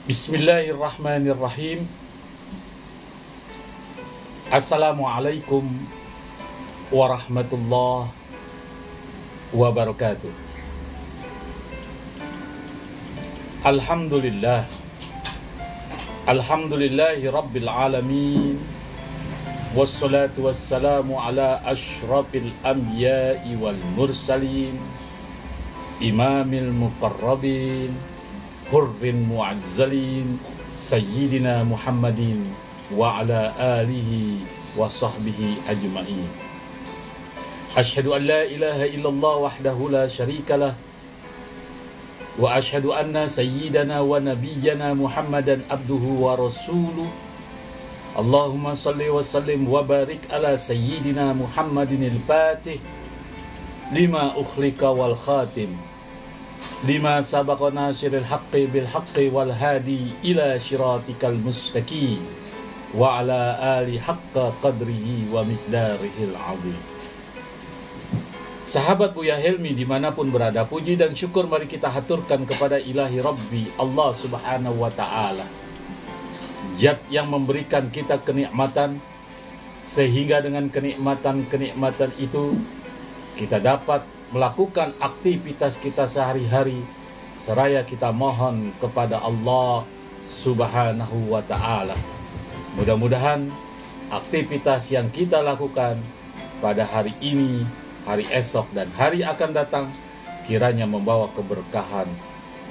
Bismillahirrahmanirrahim. Assalamualaikum warahmatullahi wabarakatuh. Alhamdulillah. Alhamdulillahi rabbil alamin. Wassalatu wassalamu ala ashrafil anbiya'i wal mursalin, imamil muqarrabin, hurrin mu'azzalin, sayyidina Muhammadin wa ala alihi wa sahbihi ajma'in. Ashhadu an la ilaha illallah wahdahu la syarikalah, wa ashhadu anna sayyidana wa nabiyyana Muhammadan abduhu wa rasuluh. Allahumma salli wa sallim wa barik ala sayyidina Muhammadin al-Fatih lima ukhlika wal khatim lima sabaqa nasiril haqqi bil haqqi wal hadi ila syiratikal mustaqim wa ala ali haqqa qadrihi wa miqdarihil azim. Sahabat Buya Helmi dimanapun berada, puji dan syukur mari kita haturkan kepada ilahi Rabbi Allah subhanahu wa ta'ala, Zat yang memberikan kita kenikmatan, sehingga dengan kenikmatan itu kita dapat melakukan aktivitas kita sehari-hari, seraya kita mohon kepada Allah subhanahu wa ta'ala. Mudah-mudahan aktivitas yang kita lakukan pada hari ini, hari esok, dan hari akan datang kiranya membawa keberkahan,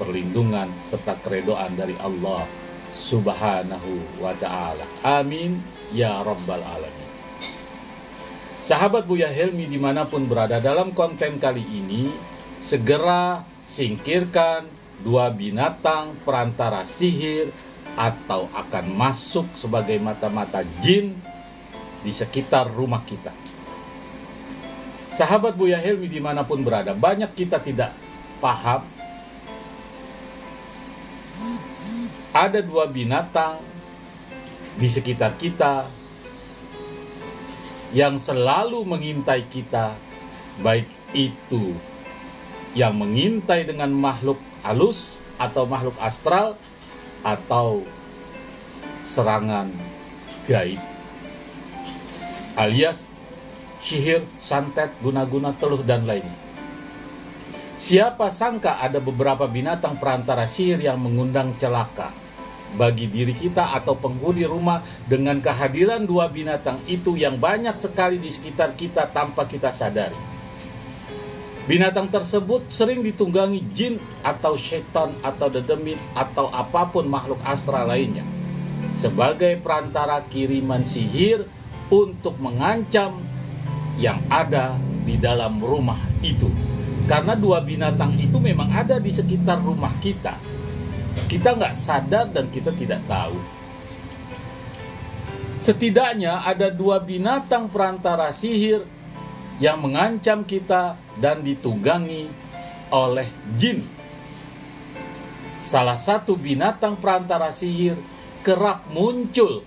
perlindungan, serta keredoan dari Allah subhanahu wa ta'ala. Amin ya rabbal alamin. Sahabat Buya Helmi dimanapun berada, dalam konten kali ini segera singkirkan dua binatang perantara sihir atau akan masuk sebagai mata-mata jin di sekitar rumah kita. Sahabat Buya Helmi dimanapun berada, banyak kita tidak paham ada dua binatang di sekitar kita yang selalu mengintai kita, baik itu yang mengintai dengan makhluk halus atau makhluk astral atau serangan gaib alias sihir, santet, guna-guna, teluh, dan lainnya. Siapa sangka ada beberapa binatang perantara sihir yang mengundang celaka bagi diri kita atau penghuni rumah dengan kehadiran dua binatang itu yang banyak sekali di sekitar kita tanpa kita sadari. Binatang tersebut sering ditunggangi jin atau syaitan atau dedemit atau apapun makhluk astral lainnya sebagai perantara kiriman sihir untuk mengancam yang ada di dalam rumah itu. Karena dua binatang itu memang ada di sekitar rumah kita. Kita nggak sadar dan kita tidak tahu. Setidaknya ada dua binatang perantara sihir yang mengancam kita dan ditunggangi oleh jin. Salah satu binatang perantara sihir kerap muncul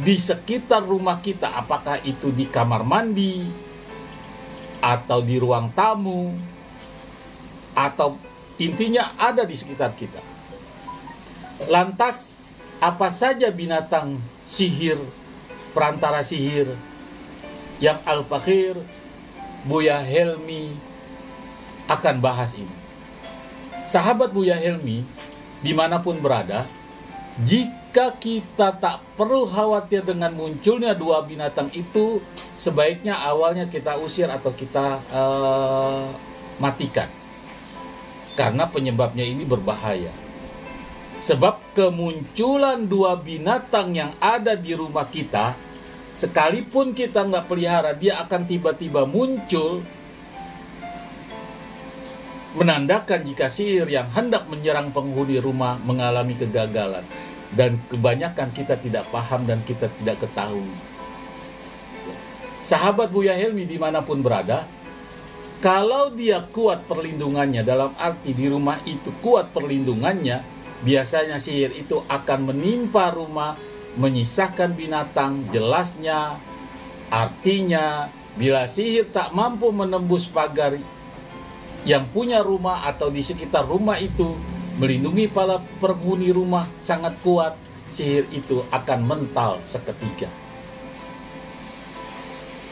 di sekitar rumah kita, apakah itu di kamar mandi atau di ruang tamu, atau intinya ada di sekitar kita. Lantas apa saja binatang sihir, perantara sihir yang Al-Fakir Buya Helmi akan bahas ini? Sahabat Buya Helmi dimanapun berada, jika kita tak perlu khawatir dengan munculnya dua binatang itu, sebaiknya awalnya kita usir atau kita matikan. Karena penyebabnya ini berbahaya. Sebab kemunculan dua binatang yang ada di rumah kita, sekalipun kita nggak pelihara, dia akan tiba-tiba muncul, menandakan jika sihir yang hendak menyerang penghuni rumah mengalami kegagalan. Dan kebanyakan kita tidak paham dan kita tidak ketahui. Sahabat Buya Helmi dimanapun berada, kalau dia kuat perlindungannya, dalam arti di rumah itu kuat perlindungannya, biasanya sihir itu akan menimpa rumah, menyisakan binatang. Jelasnya, artinya bila sihir tak mampu menembus pagar yang punya rumah atau di sekitar rumah itu, melindungi para penghuni rumah sangat kuat, sihir itu akan mental seketika.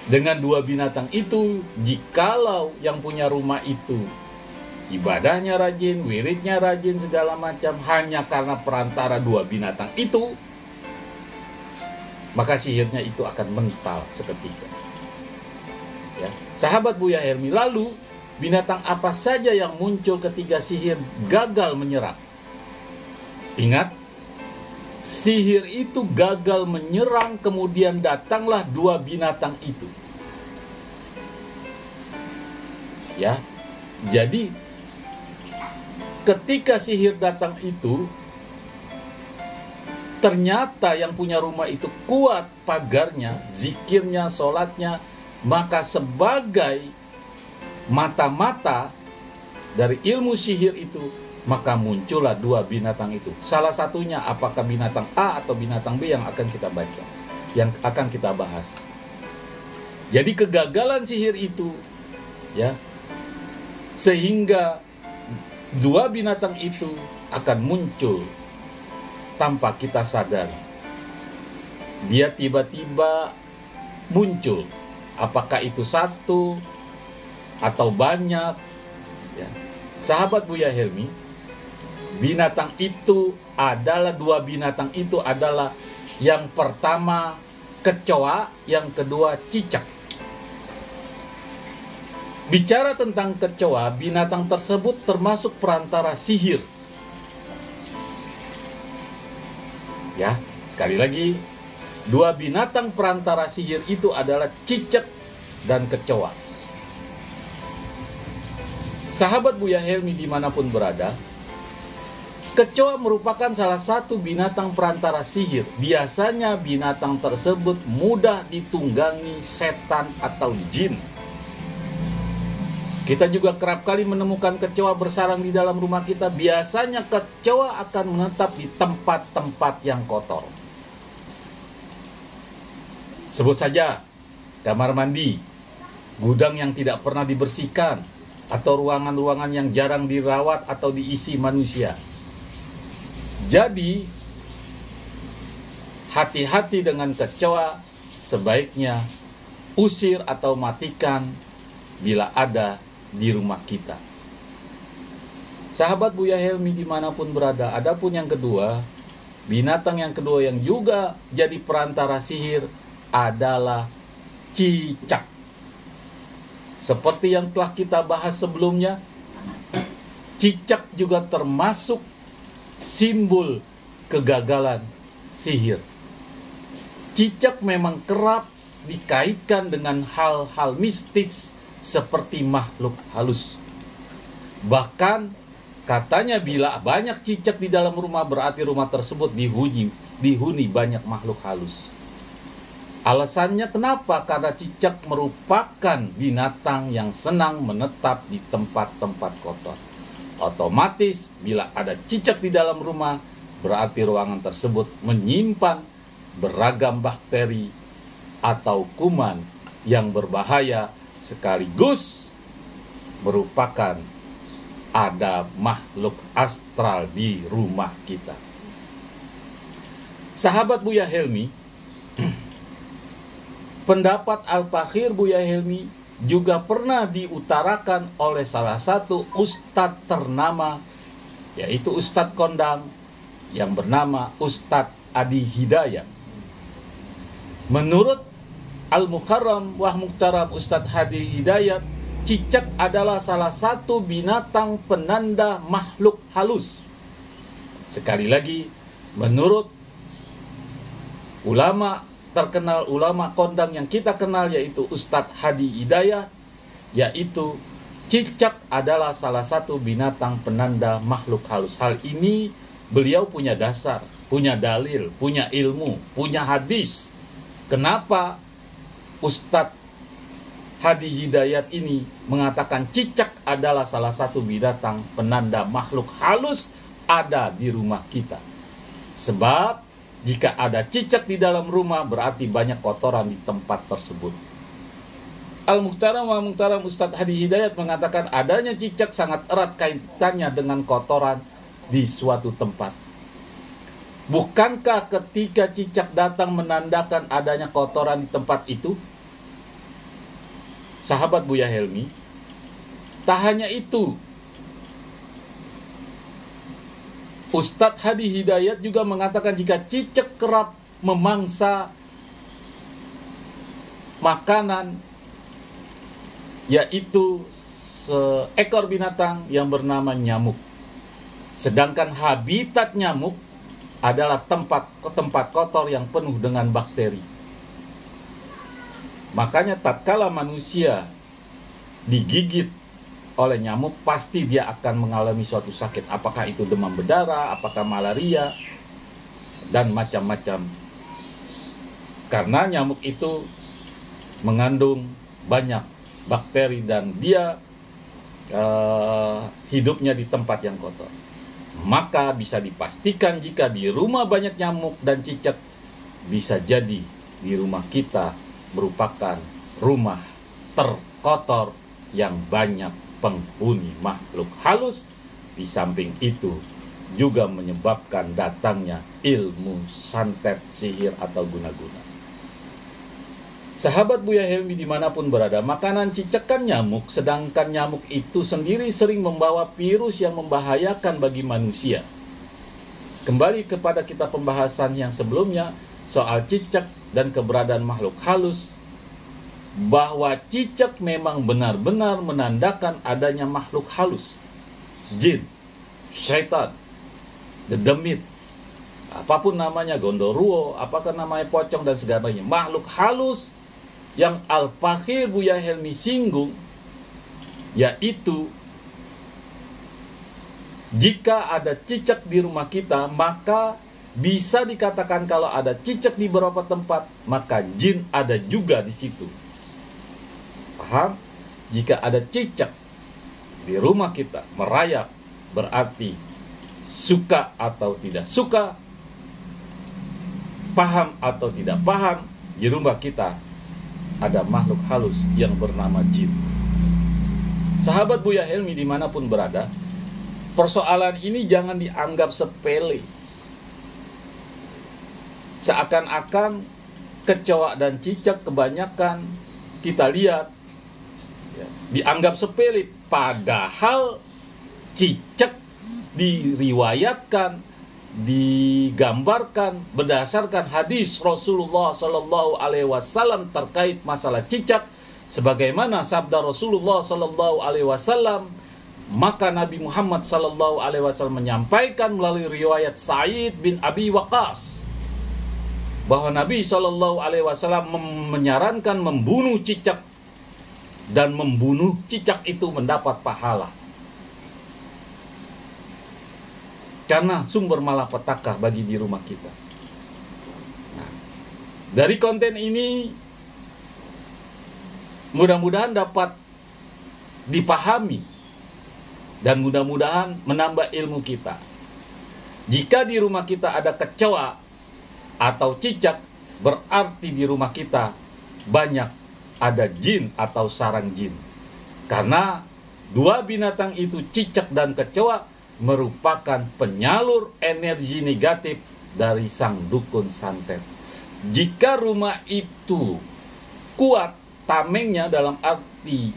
Dengan dua binatang itu, jikalau yang punya rumah itu ibadahnya rajin, wiridnya rajin, segala macam, hanya karena perantara dua binatang itu, maka sihirnya itu akan mental seketika. Ya. Sahabat Buya Helmi, lalu binatang apa saja yang muncul ketika sihir gagal menyerang? Ingat, sihir itu gagal menyerang, kemudian datanglah dua binatang itu. Ya, jadi ketika sihir datang itu, ternyata yang punya rumah itu kuat pagarnya, zikirnya, sholatnya, maka sebagai mata-mata dari ilmu sihir itu, maka muncullah dua binatang itu. Salah satunya apakah binatang A atau binatang B yang akan kita baca, yang akan kita bahas. Jadi kegagalan sihir itu, ya, sehingga dua binatang itu akan muncul tanpa kita sadar. Dia tiba-tiba muncul, apakah itu satu atau banyak, ya. Sahabat Buya Helmi, binatang itu adalah, dua binatang itu adalah, yang pertama kecoa, yang kedua cicak. Bicara tentang kecoa, binatang tersebut termasuk perantara sihir. Ya, sekali lagi, dua binatang perantara sihir itu adalah cicak dan kecoa. Sahabat Buya Helmi dimanapun berada, kecoa merupakan salah satu binatang perantara sihir. Biasanya binatang tersebut mudah ditunggangi setan atau jin. Kita juga kerap kali menemukan kecoa bersarang di dalam rumah kita. Biasanya kecoa akan menetap di tempat-tempat yang kotor. Sebut saja kamar mandi, gudang yang tidak pernah dibersihkan, atau ruangan-ruangan yang jarang dirawat atau diisi manusia. Jadi, hati-hati dengan kecoa, sebaiknya usir atau matikan bila ada di rumah kita. Sahabat Buya Helmi dimanapun berada, adapun yang kedua, binatang yang kedua yang juga jadi perantara sihir adalah cicak. Seperti yang telah kita bahas sebelumnya, cicak juga termasuk simbol kegagalan sihir. Cicak memang kerap dikaitkan dengan hal-hal mistis seperti makhluk halus. Bahkan katanya bila banyak cicak di dalam rumah, berarti rumah tersebut dihuni banyak makhluk halus. Alasannya kenapa? Karena cicak merupakan binatang yang senang menetap di tempat-tempat kotor. Otomatis bila ada cicak di dalam rumah, berarti ruangan tersebut menyimpan beragam bakteri atau kuman yang berbahaya, sekaligus merupakan ada makhluk astral di rumah kita. Sahabat Buya Helmi, pendapat Al-Fakhir Buya Helmi juga pernah diutarakan oleh salah satu ustadz ternama, yaitu Ustadz Kondang yang bernama Ustadz Adi Hidayat. Menurut Al-Mukarram Wah Muhtaram Ustadz Hadi Hidayat, cicak adalah salah satu binatang penanda makhluk halus. Sekali lagi, menurut ulama terkenal, ulama kondang yang kita kenal, yaitu Ustadz Hadi Hidayat, yaitu cicak adalah salah satu binatang penanda makhluk halus. Hal ini beliau punya dasar, punya dalil, punya ilmu, punya hadis. Kenapa Ustadz Hadi Hidayat ini mengatakan cicak adalah salah satu binatang penanda makhluk halus ada di rumah kita? Sebab jika ada cicak di dalam rumah, berarti banyak kotoran di tempat tersebut. Al-Muhtaram wa Muhtaram Ustadz Hadi Hidayat mengatakan adanya cicak sangat erat kaitannya dengan kotoran, di suatu tempat. Bukankah ketika cicak datang menandakan adanya kotoran di tempat itu? Sahabat Buya Helmi, tak hanya itu, Ustadz Hadi Hidayat juga mengatakan jika cicak kerap memangsa makanan, yaitu seekor binatang yang bernama nyamuk. Sedangkan habitat nyamuk adalah tempat kotor yang penuh dengan bakteri. Makanya tatkala manusia digigit oleh nyamuk, pasti dia akan mengalami suatu sakit. Apakah itu demam berdarah, apakah malaria, dan macam-macam. Karena nyamuk itu mengandung banyak bakteri dan dia hidupnya di tempat yang kotor. Maka bisa dipastikan jika di rumah banyak nyamuk dan cicak, bisa jadi di rumah kita merupakan rumah terkotor yang banyak penghuni makhluk halus. Di samping itu juga menyebabkan datangnya ilmu santet, sihir, atau guna-guna. Sahabat Buya Helmi dimanapun berada, makanan cicak kan nyamuk, sedangkan nyamuk itu sendiri sering membawa virus yang membahayakan bagi manusia. Kembali kepada kita pembahasan yang sebelumnya soal cicak dan keberadaan makhluk halus, bahwa cicak memang benar-benar menandakan adanya makhluk halus, jin, syaitan, dedemit, apapun namanya, gondoruo, apakah namanya pocong dan segalanya, makhluk halus yang Al-Fakhir Buya Helmi singgung, yaitu jika ada cicak di rumah kita, maka bisa dikatakan kalau ada cicak di beberapa tempat, maka jin ada juga di situ. Paham? Jika ada cicak di rumah kita merayap, berarti suka atau tidak suka, paham atau tidak paham, di rumah kita ada makhluk halus yang bernama jin. Sahabat Buya Helmi dimanapun berada, persoalan ini jangan dianggap sepele. Seakan-akan kecoa dan cicak kebanyakan kita lihat dianggap sepele, padahal cicak diriwayatkan, digambarkan berdasarkan hadis Rasulullah Sallallahu Alaihi Wasallam terkait masalah cicak, sebagaimana sabda Rasulullah Sallallahu Alaihi Wasallam. Maka Nabi Muhammad Sallallahu Alaihi Wasallam menyampaikan melalui riwayat Sa'id bin Abi Waqqas bahwa Nabi Sallallahu Alaihi Wasallam menyarankan membunuh cicak, dan membunuh cicak itu mendapat pahala. Karena sumber malapetaka bagi di rumah kita. Nah, dari konten ini mudah-mudahan dapat dipahami dan mudah-mudahan menambah ilmu kita. Jika di rumah kita ada kecoa atau cicak, berarti di rumah kita banyak ada jin atau sarang jin. Karena dua binatang itu, cicak dan kecoa, merupakan penyalur energi negatif dari sang dukun santet. Jika rumah itu kuat tamengnya, dalam arti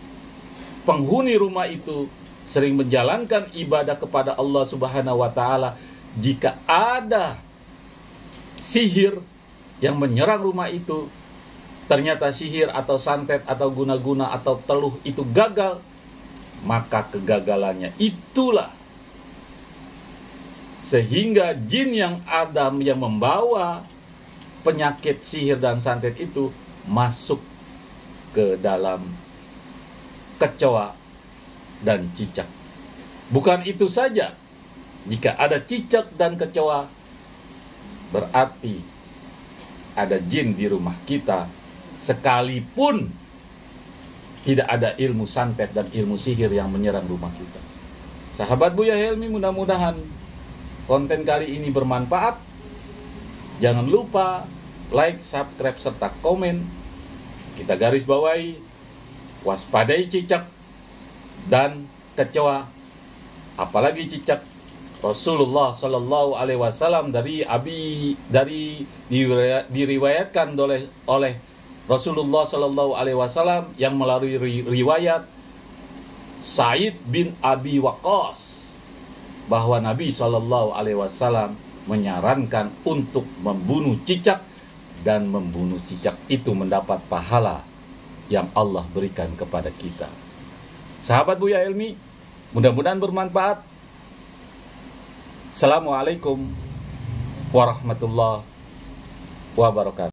penghuni rumah itu sering menjalankan ibadah kepada Allah Subhanahu wa Ta'ala, jika ada sihir yang menyerang rumah itu, ternyata sihir atau santet atau guna-guna atau teluh itu gagal, maka kegagalannya itulah sehingga jin yang ada yang membawa penyakit sihir dan santet itu masuk ke dalam kecoa dan cicak. Bukan itu saja, jika ada cicak dan kecoa, berarti ada jin di rumah kita, sekalipun tidak ada ilmu santet dan ilmu sihir yang menyerang rumah kita. Sahabat Buya Helmi, mudah-mudahan konten kali ini bermanfaat. Jangan lupa like, subscribe, serta komen. Kita garis bawahi, waspadai cicak dan kecoa, apalagi cicak, Rasulullah Shallallahu Alaihi Wasallam diriwayatkan oleh Rasulullah Shallallahu Alaihi Wasallam yang melalui riwayat Sa'id bin Abi Waqqas bahwa Nabi Shallallahu Alaihi Wasallam menyarankan untuk membunuh cicak, dan membunuh cicak itu mendapat pahala yang Allah berikan kepada kita. Sahabat Buya Ilmi, mudah-mudahan bermanfaat. Assalamualaikum warahmatullahi wabarakatuh.